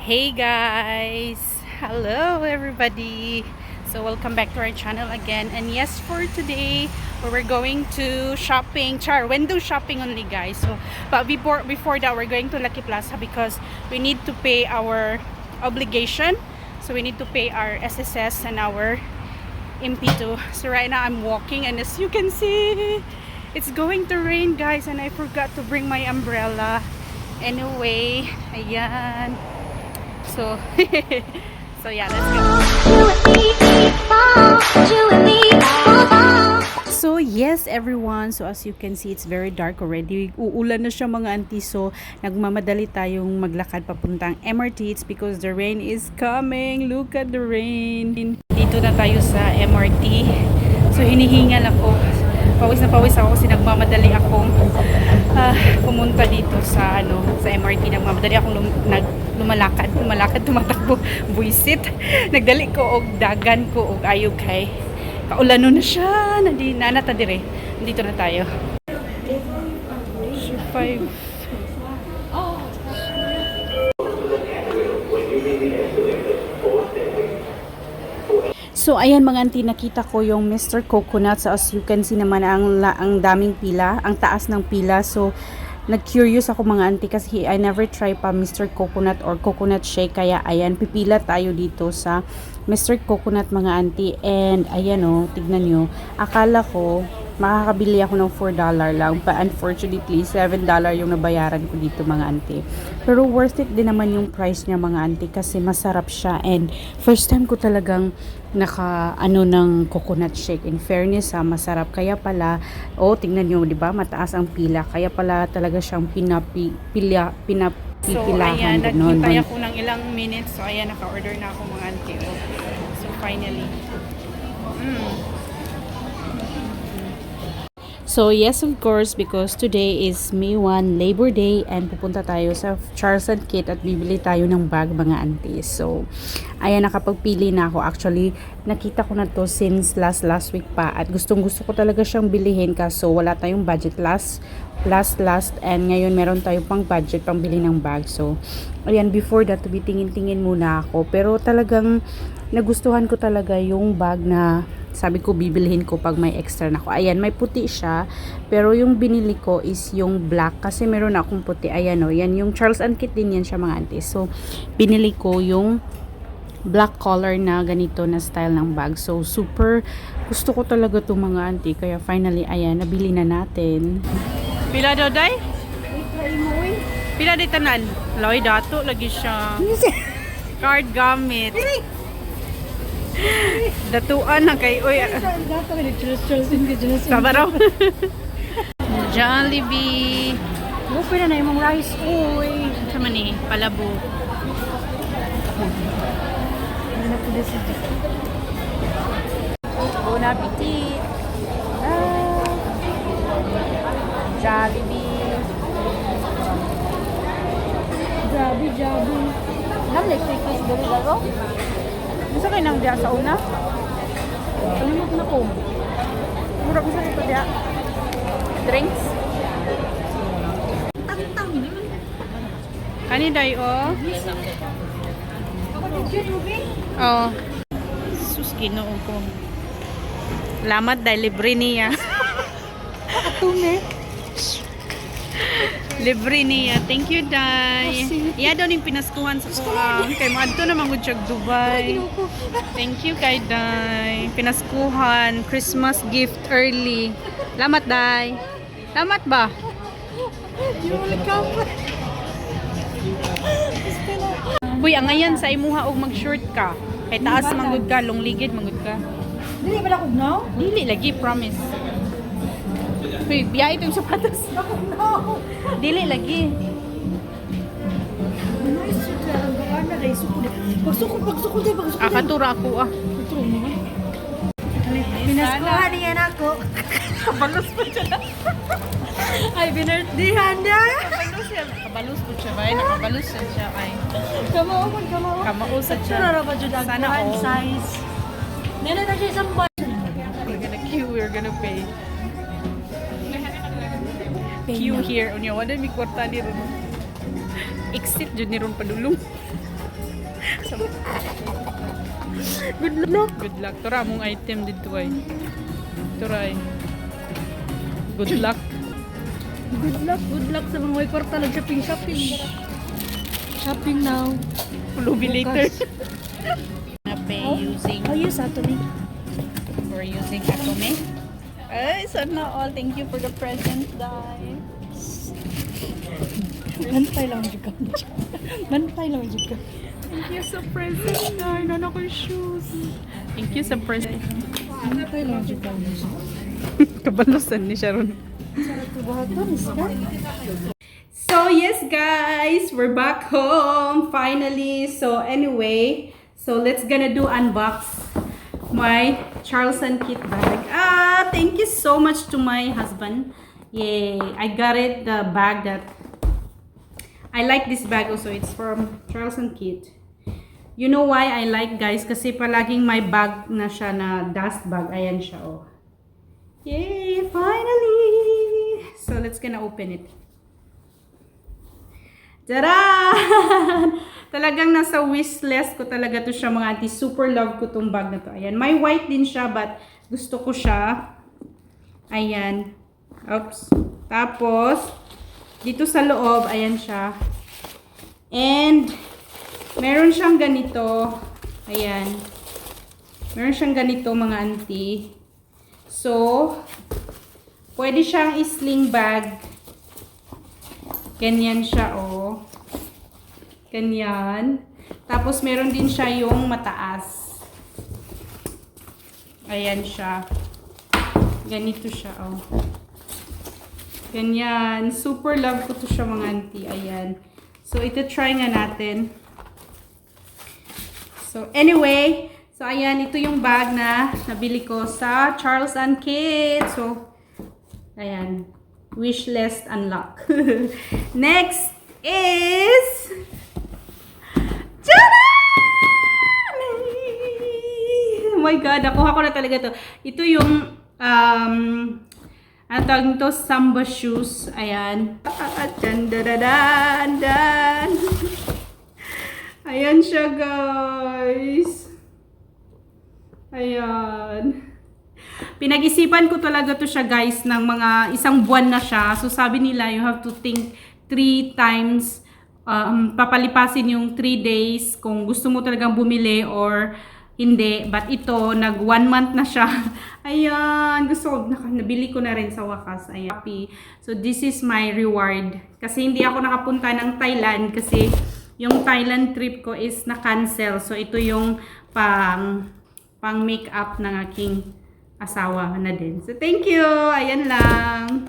Hey guys! Hello everybody! So welcome back to our channel again. And yes, for today, we're going to shopping. Window shopping only guys. So, but before that, we're going to Lucky Plaza because we need to pay our obligation. So we need to pay our SSS and our MP2. So right now I'm walking, and as you can see, it's going to rain guys, and I forgot to bring my umbrella. Anyway, ayan. So, so yeah, let's go. So yes everyone, so as you can see, it's very dark already. Uulan na siya mga auntie, so nagmamadali tayong maglakad papuntang MRT. It's because the rain is coming. Look at the rain. Dito na tayo sa MRT. So hinihingal ako. Pawis na pawis ako kasi nagmamadali akong pumunta dito sa sa MRT. Nagmamadali akong lumalakad, tumatakbo, buisit. Nagdali ko og dagan ko og ayog kay kaulano na siya. Nanata dire. Dito na tayo. 5. So ayan mga auntie, nakita ko yung Mr. Coconut. So as you can see naman, ang daming pila, ang taas ng pila. So nag-curious ako mga auntie kasi I never try pa Mr. Coconut or coconut shake. Kaya ayan, pipila tayo dito sa Mr. Coconut mga auntie. And ayan tignan nyo. Akala ko makakabili ako ng $4 lang, but unfortunately $7 yung nabayaran ko dito mga auntie. Pero worth it din naman yung price niya mga auntie kasi masarap siya, and first time ko talagang ng coconut shake. In fairness masarap. Kaya pala, tingnan nyo, di ba? Mataas ang pila. Kaya pala talaga siyang pinapipilahan. So ayan, nagkintay ako ng ilang minutes. So ayan, naka-order na ako mga auntie. So finally. So yes, of course, because today is May 1, Labor Day, and pupunta tayo sa Charles & Kit at bibili tayo ng bag mga aunties. So ayan, nakapagpili na ako. Actually, nakita ko na to since last week pa, at gustong gusto ko talaga siyang bilihin, kaso wala tayong budget last, and ngayon meron tayong pang budget pang bili ng bag. So ayan, before that, tingin-tingin muna ako, pero talagang nagustuhan ko talaga yung bag na sabi ko bibilhin ko pag may extra na ako. Ayan, may puti siya, pero yung binili ko is yung black kasi meron akong puti. Ayan yan yung Charles & Kit din yan siya mga auntie. So binili ko yung black color na ganito na style ng bag. So super gusto ko talaga to mga auntie, kaya finally ayan, nabili na natin. Pila daw day? Pila day tanan? Loy dato lagi siya. Card gamit. Datuan na kay oy. Sabaraw. Jollibee. Buffet na imong rice oy. Sama ni palabo. Bon appetit. Jollibee. Jabi. Nam electric is dalo. Gusto kayo nang diya sa una? Kalimot na ko. Mura ko sa ito diya. Drinks? Tang. Kani day Oh. Sus, ginoo ko. Lamat dahil libre niya. Atume. Libre niya. Thank you, Day. Iya daw ning pinaskuhan sa kuha. Kay maadto na mangud siya Dubai. Thank you kay Day. Pinaskuhan, Christmas gift early. Lamat, Day. Lamat ba? You welcome. Uy, ang ngayon sa imuha og mag-short ka. Kay taas mangud ka, longligid mangud ka. Dili ba ako now? Dili lagi, promise. Uy, biya ito yung sapatos. No. Dili lagi. Nice to ang gaan na kay sukod. Pagsukod. Akatura ako True mo. Pinaskuhan niya ako. Kabalos po siya. Ay, binirtdihan niya. Kabalos po siya ba? Nakabalos siya ay. Kamao. Kamausad siya. Sura ra ba jud ang Sana kuhan all. size. Nena na siya isang buwan. We're gonna queue, we're gonna pay. Queue here. Unya, wala may kwarta ni ron. Exit jud ni ron padulong. Good luck. Good luck. Tura mong item dito ay. Turay. Good luck. Good luck sa mga may kwarta lang shopping. Shopping now. Lubi later. Na pay using How you sa to me? for using Akome. Ay, sana all. Thank you for the present, guys. Bantay lang juga. Bantay lang juga. Thank you sa present, guys. Nana ko yung shoes. Thank you sa present. Bantay lang juga. Kabalusan ni Sharon. Sarap ko bahaton, iska. So yes guys, we're back home finally. So anyway, so let's gonna do unbox my Charles & Kit bag. Thank you so much to my husband. Yay, I got it, the bag that I like this bag also. It's from Charles & Kit. You know why I like, guys? Kasi palaging may bag na siya na dust bag. Ayan siya, oh. Yay, finally! So let's gonna open it. Tadaan! Talagang nasa wish list ko talaga to siya, mga auntie. Super love ko tong bag na to. Ayan. May white din siya, but gusto ko siya. Ayan. Oops. Tapos, dito sa loob, ayan siya. And, meron siyang ganito. Ayan. Meron siyang ganito, mga auntie. So, pwede siyang sling bag. Ganyan siya, oh. Ganyan. Tapos, meron din siya yung mataas. Ayan siya. Ganito siya, oh. Ganyan. Super love ko to siya, mga auntie. Ayan. So, ito try nga natin. So, anyway. So, ayan. Ito yung bag na nabili ko sa Charles & Kit. So, ayan. Wish list unlock. Next is Tadaan! Oh my God, nakuha ko na talaga to. Ito yung ang tawag nito, Samba shoes. Ayan. Dan, dan, dan. Ayan siya, guys. Ayan. Pinag-isipan ko talaga to siya, guys, ng mga isang buwan na siya. So, sabi nila, you have to think 3 times, papalipasin yung 3 days kung gusto mo talagang bumili or hindi. But ito, nag 1 month na siya. Ayan, gusto ko, nabili ko na rin sa wakas. Ayan, happy. So, this is my reward. Kasi hindi ako nakapunta ng Thailand kasi yung Thailand trip ko is na-cancel. So, ito yung pang make-up ng aking asawa na din. So, thank you! Ayan lang.